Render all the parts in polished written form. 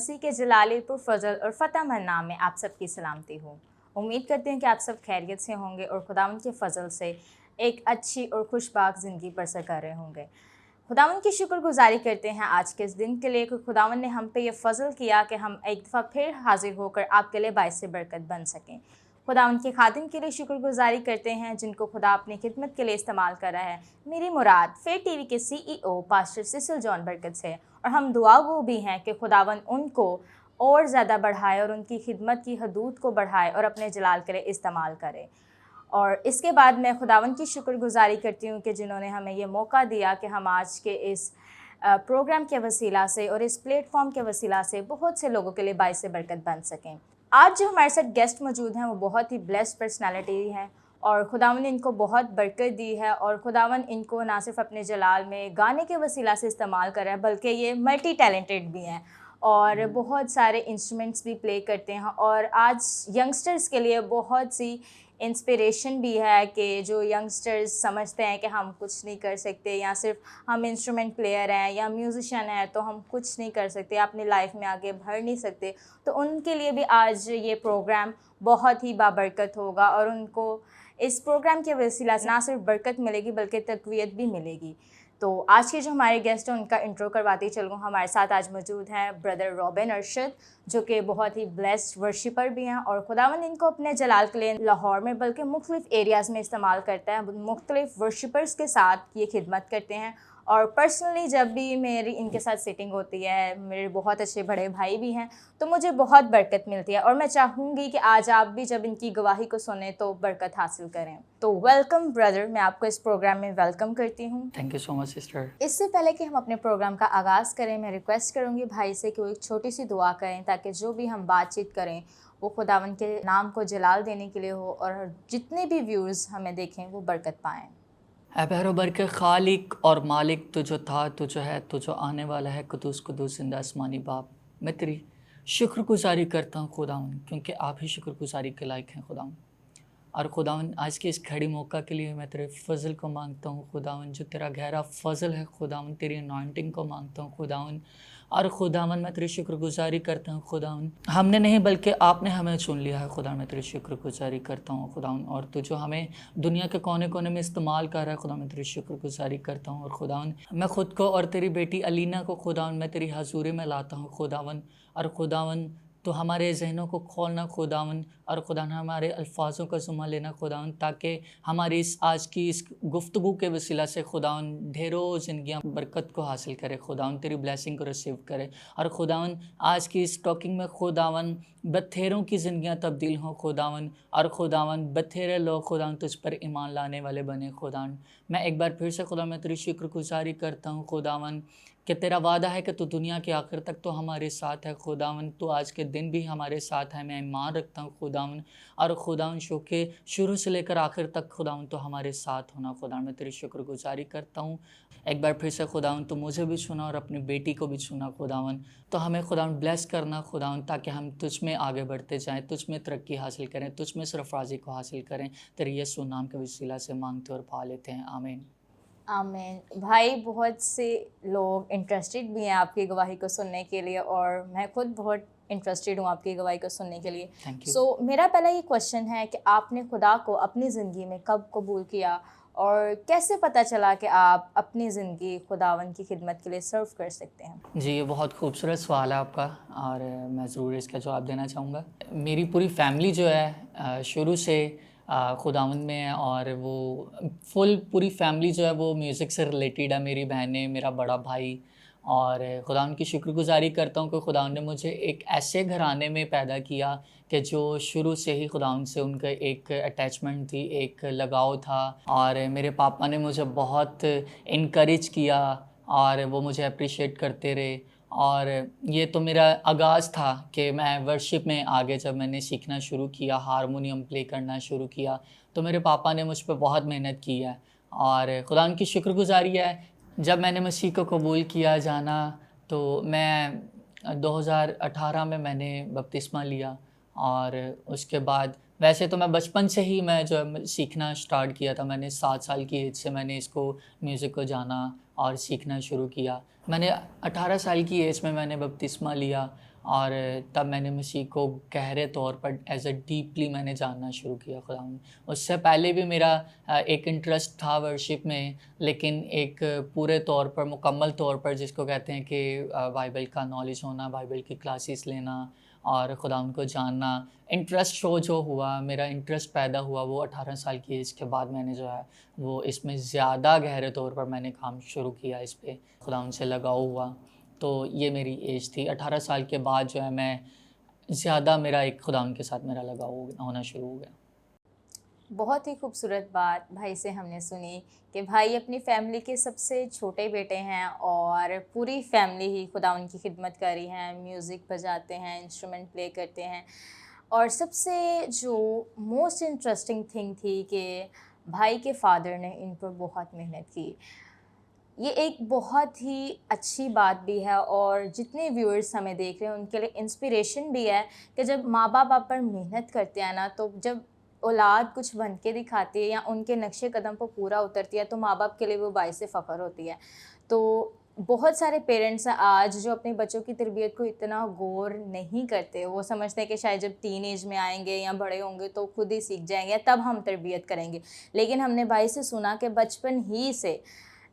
मसीह के जलालपुर फजल और फ़तह मन्ना में आप सबकी सलामती हो। उम्मीद करते हैं कि आप सब खैरियत से होंगे और खुदावंद के फजल से एक अच्छी और खुशबाक ज़िंदगी बसर कर रहे होंगे। खुदावंद की शुक्रगुजारी करते हैं आज के इस दिन के लिए कि खुदावंद ने हम पे ये फ़ज़ल किया कि हम एक दफ़ा फिर हाजिर होकर आपके लिए बाइस बरकत बन सकें। खुदावंद के खादिम के लिए शुक्रगुजारी करते हैं जिनको खुदा अपनी खिदमत के लिए इस्तेमाल कर रहा है। मेरी मुराद फेयर टीवी के CEO पास्टर सिसिल जॉन बरकत से, और हम दुआ गो भी हैं कि खुदावंद उनको और ज़्यादा बढ़ाए और उनकी खिदमत की हदूद को बढ़ाए और अपने जलाल के लिए इस्तेमाल करे। और इसके बाद मैं खुदावंद की शुक्रगुजारी करती हूँ कि जिन्होंने हमें ये मौका दिया कि हम आज के इस प्रोग्राम के वसीला से और इस प्लेटफॉर्म के वसीला से बहुत से लोगों के लिए बाइस बरकत बन सकें। आज जो हमारे साथ गेस्ट मौजूद हैं वो बहुत ही ब्लेस्ड पर्सनालिटी हैं और खुदावंद ने इनको बहुत बरकत दी है और खुदावंद इनको ना सिर्फ अपने जलाल में गाने के वसीला से इस्तेमाल कर रहा है बल्कि ये मल्टी टैलेंटेड भी हैं और बहुत सारे इंस्ट्रूमेंट्स भी प्ले करते हैं। और आज यंगस्टर्स के लिए बहुत सी इंस्पिरेशन भी है कि जो यंगस्टर्स समझते हैं कि हम कुछ नहीं कर सकते या सिर्फ हम इंस्ट्रूमेंट प्लेयर हैं या म्यूज़िशियन हैं तो हम कुछ नहीं कर सकते, अपनी लाइफ में आगे बढ़ नहीं सकते, तो उनके लिए भी आज ये प्रोग्राम बहुत ही बाबरकत होगा और उनको इस प्रोग्राम के वसीला से ना सिर्फ बरकत मिलेगी बल्कि तक़वियत भी मिलेगी। तो आज के जो हमारे गेस्ट हैं उनका इंट्रो करवाती चलूँ। हमारे साथ आज मौजूद हैं ब्रदर रॉबिन अरशद जो कि बहुत ही ब्लेस्ड वर्शिपर भी हैं और खुदावंद इनको अपने जलाल के लिए लाहौर में बल्कि मुख्तलिफ एरियाज़ में इस्तेमाल करता है। मुख्तलिफ वर्शिपर्स के साथ ये खिदमत करते हैं और पर्सनली जब भी मेरी इनके साथ सिटिंग होती है, मेरे बहुत अच्छे बड़े भाई भी हैं, तो मुझे बहुत बरकत मिलती है और मैं चाहूँगी कि आज आप भी जब इनकी गवाही को सुने तो बरकत हासिल करें। तो वेलकम ब्रदर, मैं आपको इस प्रोग्राम में वेलकम करती हूँ। Thank you so much sister. इससे पहले कि हम अपने प्रोग्राम का आगाज़ करें, मैं रिक्वेस्ट करूँगी भाई से कि वो एक छोटी सी दुआ करें ताकि जो भी हम बातचीत करें वो खुदावंद के नाम को जलाल देने के लिए हो और जितने भी व्यूज़ हमें देखें वो बरकत पाएँ। ऐ बहरोबर के खालिक और मालिक, तू जो था, तू जो है, तू जो आने वाला है, कुदूस कुदूस जिंदा आसमानी बाप, मैं तेरी शुक्रगुजारी करता हूँ खुदावन, क्योंकि आप ही शुक्रगुजारी के लायक हैं खुदावन। और खुदावन आज के इस घड़ी मौका के लिए मैं तेरे फजल को मांगता हूँ खुदावन, जो तेरा गहरा फजल है खुदावन, तेरी अनॉइंटिंग को मांगता हूँ खुदावन। और खुदावन मैं तेरी शुक्रगुजारी करता हूँ खुदावन, हमने नहीं बल्कि आपने हमें चुन लिया है खुदा, मैं तेरी शुक्रगुजारी करता हूँ खुदावन। और तू जो हमें दुनिया के कोने कोने में इस्तेमाल कर रहा है खुदा, मैं तेरी शुक्रगुजारी करता हूँ। और खुदावन मैं ख़ुद को और तेरी बेटी अलीना को खुदावन मैं तेरी हजूरी में लाता हूँ खुदावन। और खुदावन तो हमारे जहनों को खोलना खुदावन, और खुदा हमारे अल्फाजों का ज़ुम्मा लेना खुदावन, ताकि हमारी इस आज की इस गुफ्तगू के वसीला से खुदावन ढेरों ज़िंदगियाँ बरकत को हासिल करे खुदावन, तेरी ब्लेसिंग को रिसीव करे। और खुदावन आज की इस टॉकिंग में खुदावन बथेरों की ज़िंदगियाँ तब्दील हों खुदावन, और खुदावन बथेरे लोग खुदावन तुझ पर ईमान लाने वाले बने खुदावन। मैं एक बार फिर से खुदा मैं तेरी शुक्रगुजारी करता हूँ खुदावन कि तेरा वादा है कि तू दुनिया के आखिर तक तो हमारे साथ है खुदावन, तो आज के दिन भी हमारे साथ है। मैं ईमान रखता हूँ खुदावन, और खुदावन शो के शुरू से लेकर आखिर तक खुदावन तो हमारे साथ होना खुदावन, मैं तेरी शुक्रगुजारी करता हूँ। एक बार फिर से खुदावन तो मुझे भी सुना और अपनी बेटी को भी सुना खुदावन, तो हमें खुदावन ब्लेस करना खुदावन, ताकि हम तुझ में आगे बढ़ते जाएँ, तुझ में तरक्की हासिल करें, तुझ में सरफराजी को हासिल करें। तेरे यीशु नाम के वसीला से मांगते और पा लेते हैं, आमीन। आमीन। भाई बहुत से लोग इंटरेस्टेड भी हैं आपकी गवाही को सुनने के लिए और मैं खुद बहुत इंटरेस्टेड हूँ आपकी गवाही को सुनने के लिए। Thank you. सो मेरा पहला ये क्वेश्चन है कि आपने खुदा को अपनी ज़िंदगी में कब कबूल किया और कैसे पता चला कि आप अपनी ज़िंदगी खुदावन की खिदमत के लिए सर्व कर सकते हैं? जी, ये बहुत खूबसूरत सवाल है आपका, और मैं ज़रूर इसका जवाब देना चाहूँगा। मेरी पूरी फैमिली जो है शुरू से खुदावंद में है, और वो फुल पूरी फैमिली जो है वो म्यूज़िक से रिलेटेड है। मेरी बहनें, मेरा बड़ा भाई, और खुदावंद की शुक्रगुजारी करता हूँ कि खुदावंद ने मुझे एक ऐसे घराने में पैदा किया कि जो शुरू से ही खुदावंद से उनका एक अटैचमेंट थी, एक लगाव था। और मेरे पापा ने मुझे बहुत इनकरेज किया और वो मुझे अप्रिशिएट करते रहे। और ये तो मेरा आगाज़ था कि मैं वर्शिप में आगे जब मैंने सीखना शुरू किया, हारमोनियम प्ले करना शुरू किया, तो मेरे पापा ने मुझ पे बहुत मेहनत की है। और खुदा की शुक्रगुजारी है, जब मैंने मसीह को कबूल किया जाना, तो मैं 2018 में मैंने बपतिस्मा लिया। और उसके बाद वैसे तो मैं बचपन से ही मैं जो है सीखना स्टार्ट किया था। मैंने 7 साल की एज से मैंने इसको म्यूज़िक को जाना और सीखना शुरू किया। मैंने 18 साल की एज में मैंने बपतिस्मा लिया, और तब मैंने मसीह को गहरे तौर पर एज अ डीपली मैंने जानना शुरू किया खुदावंद। उससे पहले भी मेरा एक इंटरेस्ट था वर्शिप में, लेकिन एक पूरे तौर पर मुकम्मल तौर पर जिसको कहते हैं कि बाइबल का नॉलेज होना, बाइबल की क्लासेस लेना और खुदावंद को जानना, इंटरेस्ट शो जो हुआ, मेरा इंटरेस्ट पैदा हुआ वो 18 साल की एज के बाद मैंने जो है वो इसमें ज़्यादा गहरे तौर पर मैंने काम शुरू किया, इस पे खुदावंद से लगाव हुआ। तो ये मेरी एज थी। 18 साल के बाद जो है मैं ज़्यादा मेरा एक खुदावंद के साथ मेरा लगाव होना शुरू हो गया। बहुत ही खूबसूरत बात भाई से हमने सुनी कि भाई अपनी फैमिली के सबसे छोटे बेटे हैं और पूरी फैमिली ही खुदा उनकी खिदमत कर रही है, म्यूज़िक बजाते हैं, इंस्ट्रूमेंट प्ले करते हैं। और सबसे जो मोस्ट इंटरेस्टिंग थिंग थी कि भाई के फादर ने इन पर बहुत मेहनत की। ये एक बहुत ही अच्छी बात भी है और जितने व्यूअर्स हमें देख रहे हैं उनके लिए इंस्पिरेशन भी है कि जब माँ बाप आप पर मेहनत करते हैं ना, तो जब औलाद कुछ बन के दिखाती है या उनके नक्शे कदम पर पूरा उतरती है तो माँ बाप के लिए वो बाइस फ़ख्र होती है। तो बहुत सारे पेरेंट्स हैं आज जो अपने बच्चों की तरबियत को इतना गौर नहीं करते। वो समझते हैं कि शायद जब टीन एज में आएंगे या बड़े होंगे तो खुद ही सीख जाएंगे, तब हम तरबियत करेंगे। लेकिन हमने भाई से सुना कि बचपन ही से,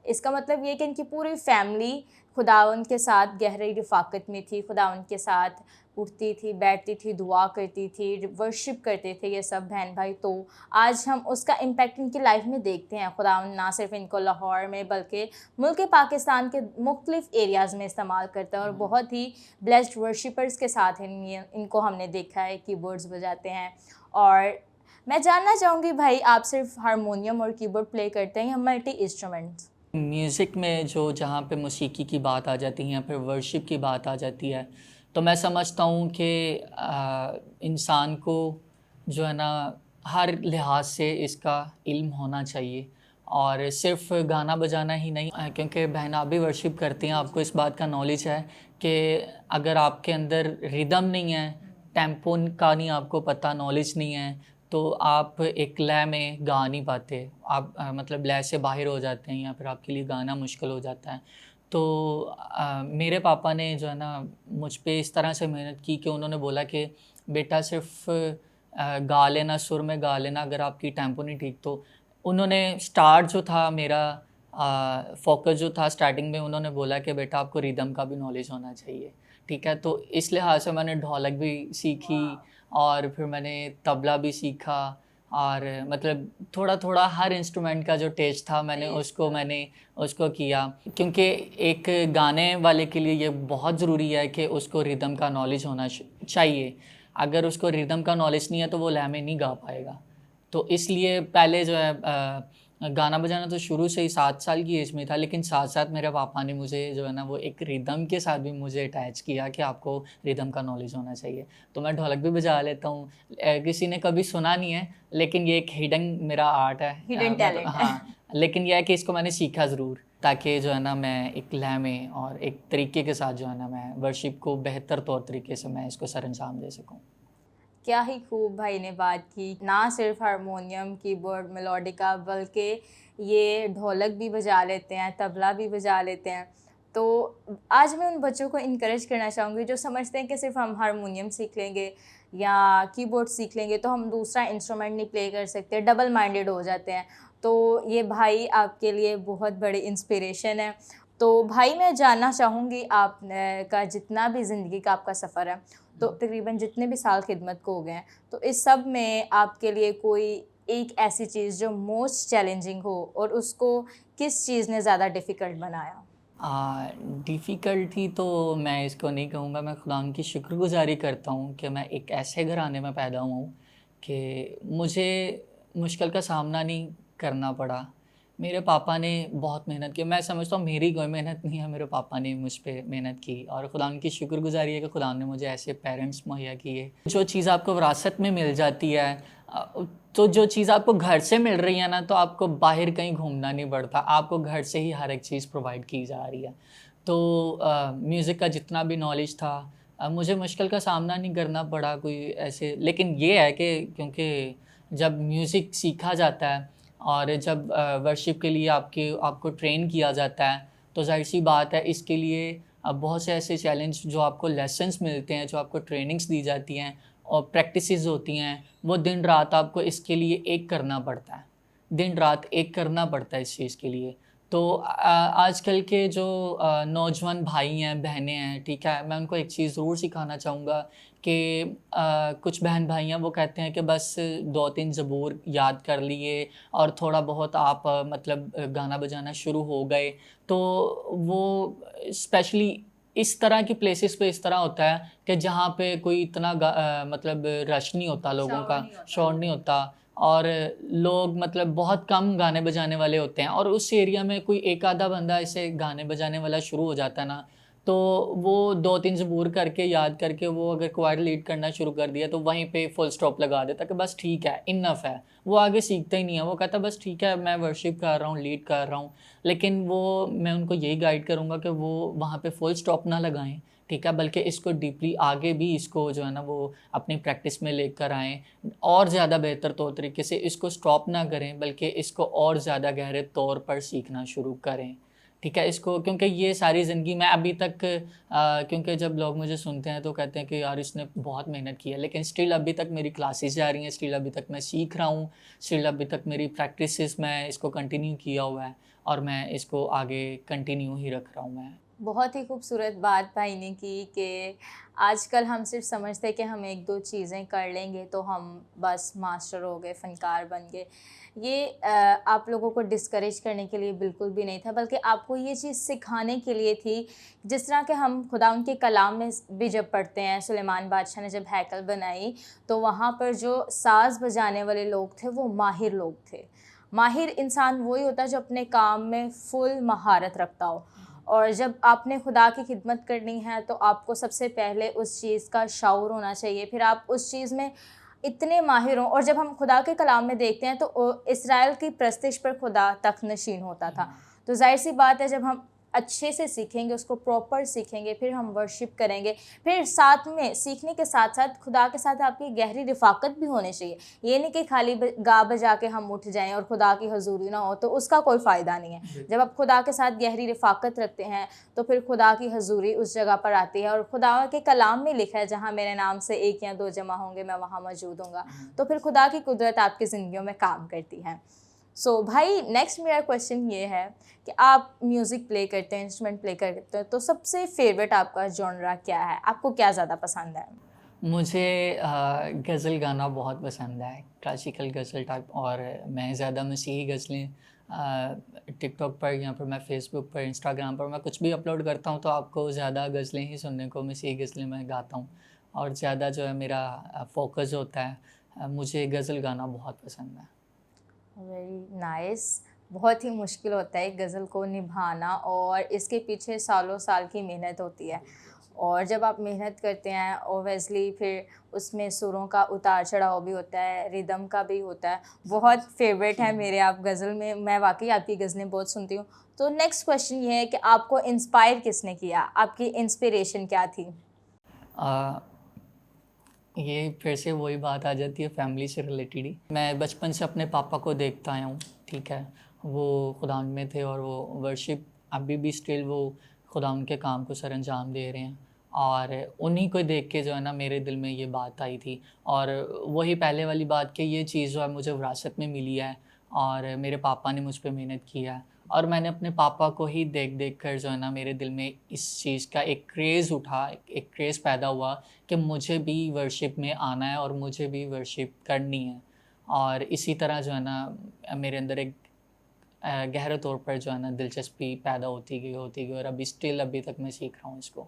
इसका मतलब ये कि इनकी पूरी फैमिली खुदावंद के साथ गहरी रफ़ाक़त में थी, खुदावंद के साथ उठती थी, बैठती थी, दुआ करती थी, वर्शिप करते थे ये सब बहन भाई। तो आज हम उसका इम्पैक्ट इनकी लाइफ में देखते हैं। खुदावंद ना सिर्फ इनको लाहौर में बल्कि मुल्क पाकिस्तान के मुख्तलिफ एरियाज़ में इस्तेमाल करता है और बहुत ही ब्लेस्ड वर्शिपर्स के साथ इनको हमने देखा है कीबोर्ड्स बजाते हैं। और मैं जानना चाहूँगी भाई, आप सिर्फ हारमोनियम और कीबोर्ड प्ले करते हैं या मल्टी इंस्ट्रूमेंट्स? म्यूज़िक में जो जहाँ पे मौसीकी की बात आ जाती है या फिर वर्शिप की बात आ जाती है, तो मैं समझता हूँ कि इंसान को जो है ना हर लिहाज से इसका इल्म होना चाहिए और सिर्फ गाना बजाना ही नहीं। क्योंकि बहन आप भी वर्शिप करती हैं, आपको इस बात का नॉलेज है कि अगर आपके अंदर रिदम नहीं है, टेम्पो का नहीं आपको पता, नॉलेज नहीं है, तो आप एक लय में गा नहीं पाते। आप मतलब लय से बाहर हो जाते हैं या फिर आपके लिए गाना मुश्किल हो जाता है। तो मेरे पापा ने जो है ना मुझ पे इस तरह से मेहनत की कि उन्होंने बोला कि बेटा सिर्फ गा लेना, सुर में गा लेना, अगर आपकी टेम्पो नहीं ठीक तो उन्होंने स्टार्ट जो था मेरा फ़ोकस जो था स्टार्टिंग में, उन्होंने बोला कि बेटा आपको रिदम का भी नॉलेज होना चाहिए, ठीक है? तो इस लिहाज से मैंने ढोलक भी सीखी और फिर मैंने तबला भी सीखा और मतलब थोड़ा-थोड़ा हर इंस्ट्रूमेंट का जो टेस्ट था मैंने उसको किया। क्योंकि एक गाने वाले के लिए ये बहुत ज़रूरी है कि उसको रिदम का नॉलेज होना चाहिए। अगर उसको रिदम का नॉलेज नहीं है तो वो लय में नहीं गा पाएगा। तो इसलिए पहले जो है गाना बजाना तो शुरू से ही 7 साल की एज में था, लेकिन साथ-साथ मेरे पापा ने मुझे जो है ना वो एक रिदम के साथ भी मुझे अटैच किया कि आपको रिदम का नॉलेज होना चाहिए। तो मैं ढोलक भी बजा लेता हूँ। किसी ने कभी सुना नहीं है, लेकिन ये एक हिडन मेरा आर्ट है। हिडन मतलब टैलेंट। हाँ, लेकिन ये है कि इसको मैंने सीखा ज़रूर, ताकि जो है ना मैं एक लय में और एक तरीके के साथ जो है ना मैं वर्शिप को बेहतर तौर तरीके से मैं इसको सरअंजाम दे सकूँ। क्या ही खूब भाई ने बात की। ना सिर्फ हारमोनियम, कीबोर्ड, मेलोडिका, बल्कि ये ढोलक भी बजा लेते हैं, तबला भी बजा लेते हैं। तो आज मैं उन बच्चों को इनकरेज करना चाहूँगी जो समझते हैं कि सिर्फ हम हारमोनियम सीख लेंगे या कीबोर्ड सीख लेंगे तो हम दूसरा इंस्ट्रूमेंट नहीं प्ले कर सकते, डबल माइंडेड हो जाते हैं। तो ये भाई आपके लिए बहुत बड़ी इंस्पिरेशन है। तो भाई मैं जानना चाहूँगी आप का जितना भी ज़िंदगी का आपका सफ़र है, तो तकरीबन जितने भी साल खिदमत को हो गए हैं, तो इस सब में आपके लिए कोई एक ऐसी चीज़ जो मोस्ट चैलेंजिंग हो और उसको किस चीज़ ने ज़्यादा डिफ़िकल्ट बनाया? डिफ़िकल्टी तो मैं इसको नहीं कहूँगा, मैं खुदा की शुक्रगुज़ारी करता हूँ कि मैं एक ऐसे घराने में पैदा हुआ हूँ कि मुझे मुश्किल का सामना नहीं करना पड़ा। मेरे पापा ने बहुत मेहनत की, मैं समझता हूँ मेरी कोई मेहनत नहीं है, मेरे पापा ने मुझ पे मेहनत की और खुदा की शुक्रगुज़ारी है कि खुदा ने मुझे ऐसे पेरेंट्स मुहैया किए। जो चीज़ आपको विरासत में मिल जाती है, तो जो चीज़ आपको घर से मिल रही है ना, तो आपको बाहर कहीं घूमना नहीं पड़ता, आपको घर से ही हर एक चीज़ प्रोवाइड की जा रही है। तो म्यूज़िक का जितना भी नॉलेज था, मुझे मुश्किल का सामना नहीं करना पड़ा कोई ऐसे। लेकिन ये है कि क्योंकि जब म्यूज़िक सीखा जाता है और जब वर्शिप के लिए आपको ट्रेन किया जाता है, तो ज़ाहिर-सी बात है इसके लिए अब बहुत से ऐसे चैलेंज जो आपको लेसन्स मिलते हैं, जो आपको ट्रेनिंग्स दी जाती हैं और प्रैक्टिसेस होती हैं, वो दिन रात आपको इसके लिए एक करना पड़ता है, दिन रात एक करना पड़ता है इस चीज़ के लिए। तो आजकल के जो नौजवान भाई हैं, बहनें हैं, ठीक है, मैं उनको एक चीज़ ज़रूर सिखाना चाहूँगा कि कुछ बहन भाई हैं वो कहते हैं कि बस 2-3 ज़बूर याद कर लिए और थोड़ा बहुत आप मतलब गाना बजाना शुरू हो गए। तो वो स्पेशली इस तरह की प्लेसेस पे इस तरह होता है कि जहाँ पे कोई इतना मतलब रश नहीं होता लोगों का, शोर नहीं होता और लोग मतलब बहुत कम गाने बजाने वाले होते हैं और उस एरिया में कोई एक आधा बंदा ऐसे गाने बजाने वाला शुरू हो जाता है ना, तो वो 2-3 ज़बूर करके याद करके वो अगर क्वायर लीड करना शुरू कर दिया तो वहीं पे फुल स्टॉप लगा देता कि बस ठीक है, इनफ है। वो आगे सीखता ही नहीं है, वो कहता बस ठीक है, मैं वर्शिप कर रहा हूँ, लीड कर रहा हूँ। लेकिन वो मैं उनको यही गाइड करूँगा कि वो वहाँ पे फुल स्टॉप ना लगाएँ, ठीक है? बल्कि इसको डीपली आगे भी इसको जो है ना वो अपनी प्रैक्टिस में लेकर आएँ और ज़्यादा बेहतर तौर तरीके से इसको स्टॉप ना करें, बल्कि इसको और ज़्यादा गहरे तौर पर सीखना शुरू करें, ठीक है? इसको क्योंकि ये सारी ज़िंदगी मैं अभी तक क्योंकि जब लोग मुझे सुनते हैं तो कहते हैं कि यार इसने बहुत मेहनत की है, लेकिन स्टिल अभी तक मेरी क्लासेस जा रही हैं, स्टिल अभी तक मैं सीख रहा हूँ, स्टिल अभी तक मेरी प्रैक्टिसेस मैं इसको कंटिन्यू किया हुआ है और मैं इसको आगे कंटिन्यू ही रख रहा हूँ मैं। बहुत ही खूबसूरत बात भाई ने की कि आजकल हम सिर्फ समझते हैं कि हम एक दो चीज़ें कर लेंगे तो हम बस मास्टर हो गए, फ़नकार बन गए। ये आप लोगों को डिस्करेज करने के लिए बिल्कुल भी नहीं था, बल्कि आपको ये चीज़ सिखाने के लिए थी। जिस तरह के हम खुदा उनके कलाम में भी जब पढ़ते हैं, सुलेमान बादशाह ने जब हैकल बनाई तो वहाँ पर जो साज़ बजाने वाले लोग थे वो माहिर लोग थे। माहिर इंसान वही होता है जो अपने काम में फ़ुल महारत रखता हो। और जब आपने खुदा की खिदमत करनी है तो आपको सबसे पहले उस चीज़ का शऊर होना चाहिए, फिर आप उस चीज़ में इतने माहिर हों। और जब हम खुदा के कलाम में देखते हैं तो इसराइल की प्रस्तिश पर खुदा तख्तनशीन होता था। तो ज़ाहिर सी बात है जब हम अच्छे से सीखेंगे, उसको प्रॉपर सीखेंगे, फिर हम वर्शिप करेंगे, फिर साथ में सीखने के साथ साथ खुदा के साथ आपकी गहरी रिफ़ाकत भी होनी चाहिए। ये नहीं कि खाली गा बजा के हम उठ जाएँ और खुदा की हज़ूरी ना हो, तो उसका कोई फ़ायदा नहीं है। जब आप खुदा के साथ गहरी रिफ़ाकत रखते हैं तो फिर खुदा की हज़ूरी उस जगह पर आती है। और खुदा के कलाम में लिखा है जहाँ मेरे नाम से 1 या 2 जमा होंगे मैं वहाँ मौजूद हूँगा। तो फिर खुदा की कुदरत आपकी ज़िंदगियों में काम करती है। सो भाई नेक्स्ट मेरा क्वेश्चन ये है कि आप म्यूज़िक प्ले करते हैं, इंस्ट्रूमेंट प्ले करते हैं, तो सबसे फेवरेट आपका जॉनरा क्या है? आपको क्या ज़्यादा पसंद है? मुझे गज़ल गाना बहुत पसंद है, क्लासिकल गज़ल टाइप और मैं ज़्यादा मसीही गज़लें टिकटॉक पर या फिर मैं फ़ेसबुक पर, इंस्टाग्राम पर मैं कुछ भी अपलोड करता हूँ तो आपको ज़्यादा गज़लें ही सुनने को मसीही गज़लें मैं गाता हूँ और ज़्यादा जो है मेरा फ़ोकस होता है मुझे गज़ल गाना बहुत पसंद है। Very nice. बहुत ही मुश्किल होता है गज़ल को निभाना और इसके पीछे सालों साल की मेहनत होती है। और जब आप मेहनत करते हैं ऑब्वियसली फिर उसमें सुरों का उतार चढ़ाव भी होता है, रिदम का भी होता है। बहुत फेवरेट है मेरे आप गज़ल में, मैं वाक़ई आपकी गज़लें बहुत सुनती हूँ। तो नेक्स्ट क्वेश्चन ये है कि आपको इंस्पायर किसने किया? आपकी इंस्पिरेशन क्या थी? अ, ये फिर से वही बात आ जाती है फैमिली से रिलेटेड ही। मैं बचपन से अपने पापा को देखता आया हूँ, ठीक है? वो खुदा में थे और वो वर्शिप अभी भी स्टिल वो खुदा के काम को सरअंजाम दे रहे हैं और उन्हीं को देख के जो है ना मेरे दिल में ये बात आई थी और वही पहले वाली बात कि ये चीज़ जो है मुझे विरासत में मिली है और मेरे पापा ने मुझ पे मेहनत की है और मैंने अपने पापा को ही देख कर जो है ना मेरे दिल में इस चीज़ का एक क्रेज़ उठा, एक क्रेज़ पैदा हुआ कि मुझे भी वर्शिप में आना है और मुझे भी वर्शिप करनी है। और इसी तरह जो है ना मेरे अंदर एक गहरे तौर पर जो है ना दिलचस्पी पैदा होती गई और अभी तक मैं सीख रहा हूँ इसको।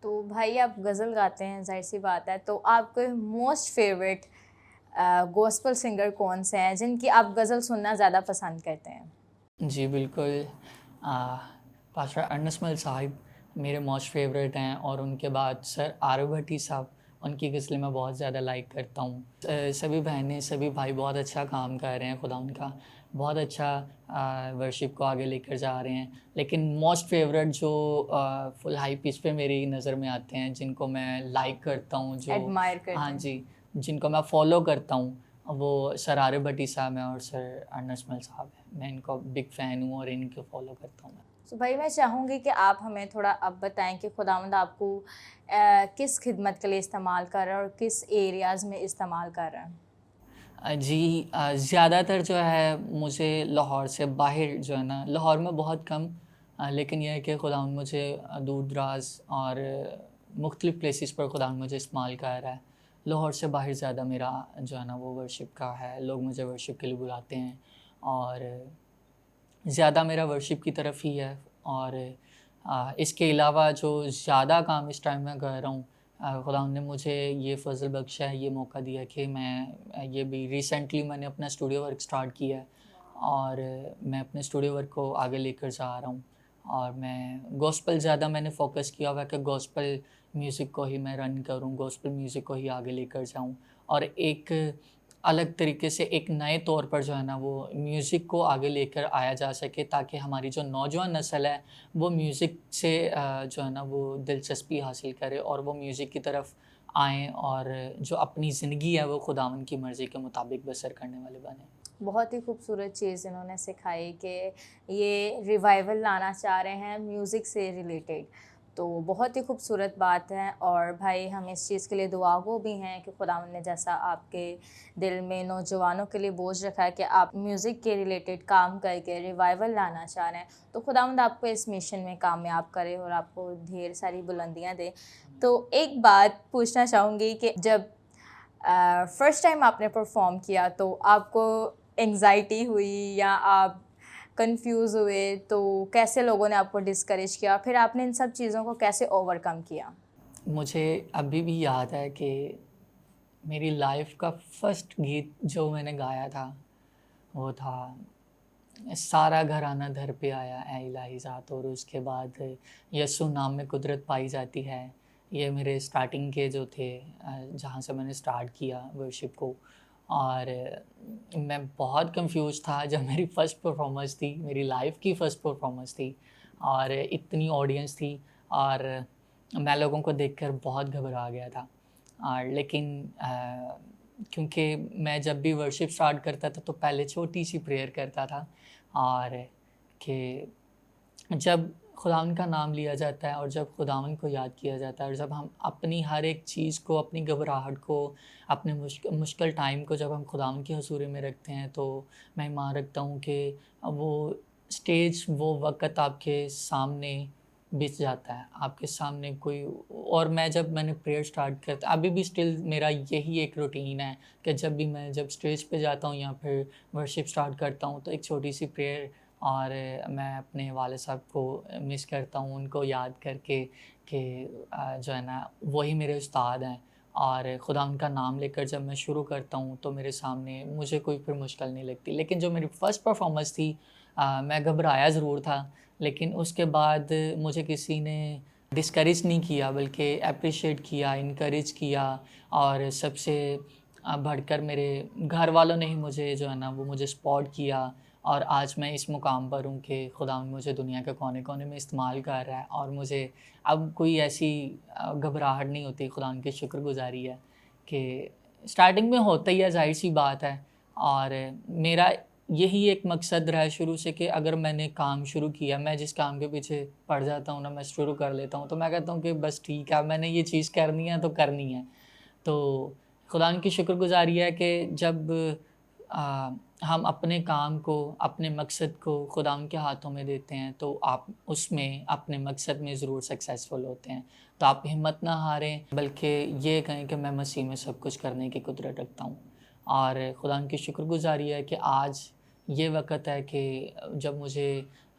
तो भाई आप गज़ल गाते हैं, ज़ाहिर-सी बात है, तो आपके मोस्ट फेवरेट गॉस्पेल सिंगर कौन से हैं जिनकी आप गज़ल सुनना ज़्यादा पसंद करते हैं? जी, बिल्कुल। अ, पास्टर अर्नस्ट साहिब मेरे मोस्ट फ़ेवरेट हैं और उनके बाद सर आरव भट्टी साहब, उनकी गज़लें मैं बहुत ज़्यादा लाइक करता हूँ। सभी बहनें, सभी भाई बहुत अच्छा काम कर रहे हैं खुदा उनका, बहुत अच्छा वर्शिप को आगे लेकर जा रहे हैं। लेकिन मोस्ट फ़ेवरेट जो फुल हाई पिच पे मेरी नज़र में आते हैं, जिनको मैं लाइक करता हूँ, जो एडमायर हाँ करते हैं? जी, जिनको मैं फ़ॉलो करता हूँ वो सर आरिफ भट्टी साहब हैं और सर अर्नस्ट साहब हैं। मैं इनका बिग फ़ैन हूँ और इनको फ़ॉलो करता हूँ मैं। तो भाई मैं चाहूँगी कि आप हमें थोड़ा अब बताएं कि खुदावंद आपको किस खिदमत के लिए इस्तेमाल कर रहा है और किस एरियाज़ में इस्तेमाल कर रहा है। जी, ज़्यादातर जो है मुझे लाहौर से बाहर जो है ना, लाहौर में बहुत कम, लेकिन यह है कि खुदावंद मुझे दूर-दराज़ और मुख्तलिफ़ प्लेसेस पर खुदावंद मुझे इस्तेमाल कर रहा है। लाहौर से बाहर ज़्यादा मेरा जो है ना वो वर्शिप का है, लोग मुझे वर्शिप के लिए बुलाते हैं और ज़्यादा मेरा वर्शिप की तरफ ही है। और इसके अलावा जो ज़्यादा काम इस टाइम मैं कर रहा हूँ, खुदावंद ने मुझे ये फ़ज़ल बख्शा है, ये मौका दिया कि मैं ये भी रिसेंटली मैंने अपना स्टूडियो वर्क स्टार्ट किया है और मैं अपने स्टूडियो वर्क को आगे लेकर जा रहा हूँ। और मैं गॉस्पेल ज़्यादा मैंने फ़ोकस किया हुआ है कि गॉस्पेल म्यूज़िक को ही मैं रन करूँ, गॉस्पेल म्यूज़िक को ही आगे लेकर जाऊँ और एक अलग तरीके से एक नए तौर पर जो है ना वो म्यूज़िक को आगे लेकर आया जा सके, ताकि हमारी जो नौजवान नस्ल है वो म्यूज़िक से जो है ना वो दिलचस्पी हासिल करे और वो म्यूज़िक की तरफ आएँ और जो अपनी ज़िंदगी है वो खुदावंद की मर्ज़ी के मुताबिक बसर करने वाले बने। बहुत ही खूबसूरत चीज़ इन्होंने सिखाई कि ये रिवाइवल लाना चाह रहे हैं म्यूज़िक से रिलेटेड। तो बहुत ही खूबसूरत बात है और भाई हम इस चीज़ के लिए दुआगो भी हैं कि खुदावंद ने जैसा आपके दिल में नौजवानों के लिए बोझ रखा है कि आप म्यूज़िक के रिलेटेड काम करके रिवाइवल लाना चाह रहे हैं, तो खुदावंद आपको इस मिशन में कामयाब करे और आपको ढेर सारी बुलंदियाँ दे। तो एक बात पूछना चाहूँगी कि जब फर्स्ट टाइम आपने परफॉर्म किया तो आपको एंग्जाइटी हुई या आप कंफ्यूज हुए, तो कैसे लोगों ने आपको डिस्करेज किया, फिर आपने इन सब चीज़ों को कैसे ओवरकम किया। मुझे अभी भी याद है कि मेरी लाइफ़ का फर्स्ट गीत जो मैंने गाया था, वो था सारा घराना दर पे आया ऐ इलाही ज़ात, और उसके बाद यस्सु नाम में कुदरत पाई जाती है। ये मेरे स्टार्टिंग के जो थे, जहाँ से मैंने स्टार्ट किया वर्शिप को। और मैं बहुत कंफ्यूज था जब मेरी फ़र्स्ट परफॉर्मेंस थी, मेरी लाइफ़ की फ़र्स्ट परफॉर्मेंस थी और इतनी ऑडियंस थी और मैं लोगों को देखकर बहुत घबरा गया था। और लेकिन क्योंकि मैं जब भी वर्शिप स्टार्ट करता था तो पहले छोटी सी प्रेयर करता था और कि जब खुदावंद का नाम लिया जाता है और जब खुदावंद को याद किया जाता है और जब हम अपनी हर एक चीज़ को, अपनी घबराहट को, अपने मुश्किल टाइम को जब हम खुदावंद की हज़ूरी में रखते हैं, तो मैं ईमान रखता हूँ कि वो स्टेज, वो वक़्त आपके सामने बिछ जाता है, आपके सामने कोई। और मैंने प्रेयर स्टार्ट करता, अभी भी स्टिल मेरा यही एक रूटीन है कि जब स्टेज पे जाता हूँ या फिर वर्शिप स्टार्ट करता हूँ तो एक छोटी-सी प्रेयर। और मैं अपने वाले साहब को मिस करता हूँ, उनको याद करके कि जो है ना वही मेरे उस्ताद हैं। और खुदा उनका नाम लेकर जब मैं शुरू करता हूँ तो मेरे सामने मुझे कोई फिर मुश्किल नहीं लगती। लेकिन जो मेरी फ़र्स्ट परफॉर्मेंस थी, मैं घबराया ज़रूर था, लेकिन उसके बाद मुझे किसी ने डिस्करेज नहीं किया बल्कि एप्रिशिएट किया, इनकरेज किया। और सबसे बढ़कर मेरे घर वालों ने ही मुझे जो है ना वो मुझे सपोर्ट किया और आज मैं इस मुकाम पर हूँ कि खुदावंद मुझे दुनिया के कोने-कोने में इस्तेमाल कर रहा है और मुझे अब कोई ऐसी घबराहट नहीं होती। खुदावंद की शुक्रगुज़ारी है कि स्टार्टिंग में होता ही है, ज़ाहिर-सी बात है। और मेरा यही एक मकसद रहा है शुरू से कि अगर मैंने काम शुरू किया, मैं जिस काम के पीछे पड़ जाता हूँ ना, मैं शुरू कर लेता हूँ, तो मैं कहता हूँ कि बस ठीक है, मैंने ये चीज़ करनी है तो करनी है। तो खुदावंद की शुक्रगुज़ारी है कि जब अ, हम अपने काम को, अपने मकसद को खुदावंद के हाथों में देते हैं, तो आप उसमें अपने मकसद में ज़रूर सक्सेसफुल होते हैं। तो आप हिम्मत ना हारें, बल्कि ये कहें कि मैं मसीह में सब कुछ करने की कुदरत रखता हूँ। और खुदावंद की शुक्रगुज़ारी है कि आज ये वक़्त है कि जब मुझे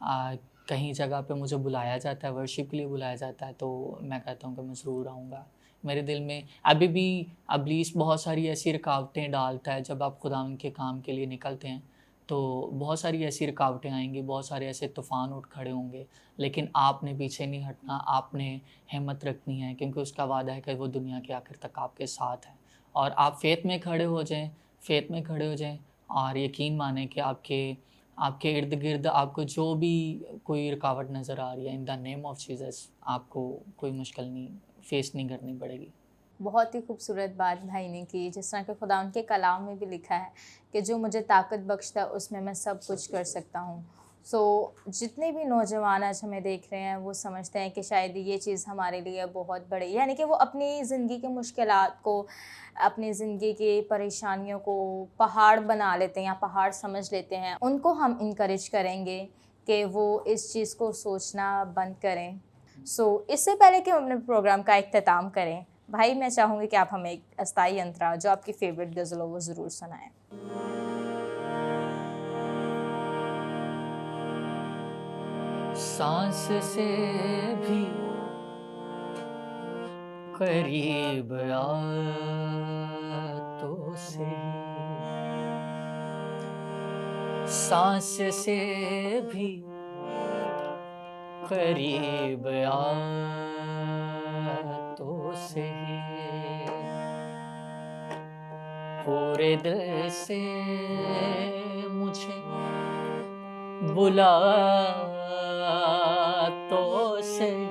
अ, कहीं जगह पे मुझे बुलाया जाता है, वर्शिप के लिए बुलाया जाता है, तो मैं कहता हूँ कि मैं ज़रूर आऊँगा। मेरे दिल में अभी भी इब्लीस बहुत सारी ऐसी रुकावटें डालता है। जब आप खुदावंद के काम के लिए निकलते हैं, तो बहुत सारी ऐसी रुकावटें आएँगी, बहुत सारे ऐसे तूफ़ान उठ खड़े होंगे, लेकिन आपने पीछे नहीं हटना, आपने हिम्मत रखनी है, क्योंकि उसका वादा है कि वो दुनिया के आखिर तक आपके साथ है। और आप फ़ेथ में खड़े हो जाएँ, फ़ेथ में खड़े हो जाएँ और यकीन मानें कि आपके आपके इर्द-गिर्द आपको जो भी कोई रुकावट नज़र आ रही है, in the name of Jesus आपको कोई मुश्किल नहीं फ़ेस नहीं करनी पड़ेगी। बहुत ही खूबसूरत बात भाई ने की, जिस तरह के खुदा उनके कलाम में भी लिखा है कि जो मुझे ताकत बख्शता है उसमें मैं सब कुछ कर सकता हूँ। जितने भी नौजवान आज हमें देख रहे हैं वो समझते हैं कि शायद ये चीज़ हमारे लिए बहुत बड़ी, यानी कि वो अपनी ज़िंदगी की मुश्किलात को, अपनी ज़िंदगी की परेशानियों को पहाड़ बना लेते हैं या पहाड़ समझ लेते हैं। उनको हम इनकरेज करेंगे कि वो इस चीज़ को सोचना बंद करें। इससे पहले कि हम अपने प्रोग्राम का इख्तिताम करें, भाई मैं चाहूँगी कि आप हमें एक अस्थाई अंतरा जो आपकी फ़ेवरेट गज़ल हो वो ज़रूर सुनाएँ। सांस से भी करीब आ तो सही, सांस से भी करीब आ तो सही, पूरे दिल से मुझे बुला तो सही,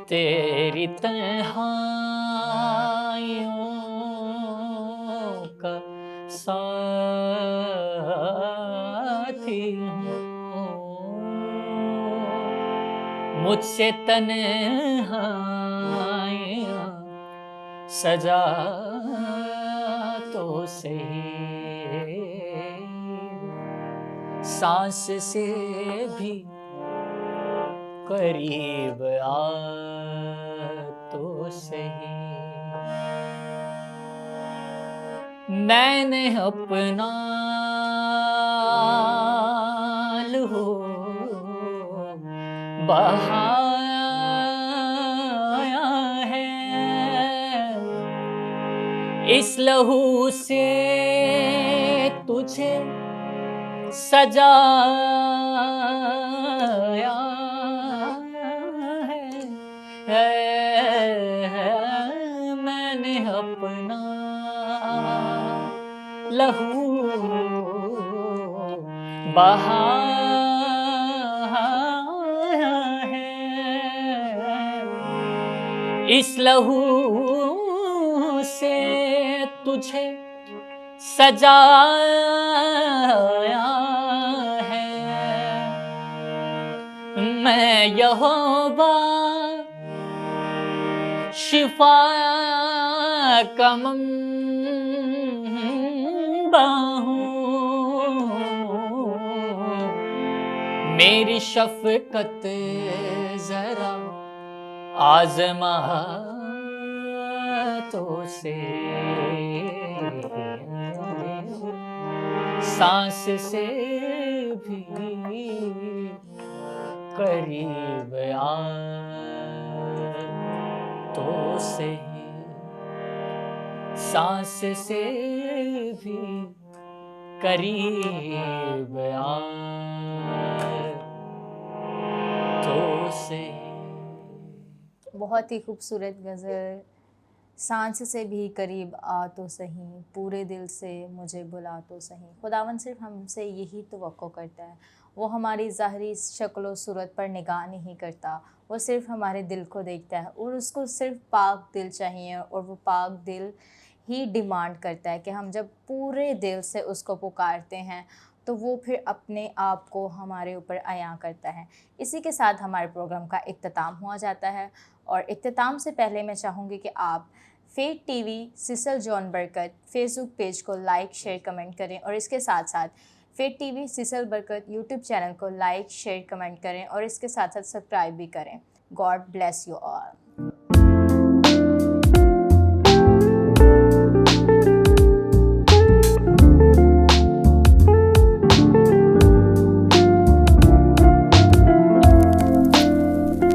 तेरी तन्हाइयों का साथी हूँ, मुझसे तन्हाइयाँ सजा तो सही, सांस से भी करीब आ तो सही, मैंने अपना लहू बहाया है, इस लहू से तुझे सजाया है, मैंने अपना लहू बहाया है, इस लहू से तुझे सजाया है, मैं यहोवा शिफा का मंबा हूँ, मेरी शफ़क़त ज़रा आज़मा तो से, सांस से भी करीब आ तो सही, सांस से भी करीब आ तो सही। बहुत ही खूबसूरत गज़ल। सांस से भी करीब आ तो सही, पूरे दिल से मुझे बुला तो सही। खुदावंद सिर्फ हमसे यही तवक्को करता है, वो हमारी ज़ाहरी शक्ल सूरत पर निगाह नहीं करता, वो सिर्फ हमारे दिल को देखता है और उसको सिर्फ पाक दिल चाहिए, और वो पाक दिल ही डिमांड करता है कि हम जब पूरे दिल से उसको पुकारते हैं तो वो फिर अपने आप को हमारे ऊपर अया करता है। इसी के साथ हमारे प्रोग्राम का इख्तिताम हुआ जाता है, और इख्तिताम से पहले मैं चाहूँगी कि आप फेट टीवी सिसल जॉन बरकत फेसबुक पेज को लाइक शेयर कमेंट करें, और इसके साथ साथ फेट टीवी सिसल बरकत यूट्यूब चैनल को लाइक शेयर कमेंट करें, और इसके साथ साथ सब्सक्राइब भी करें। God bless you all.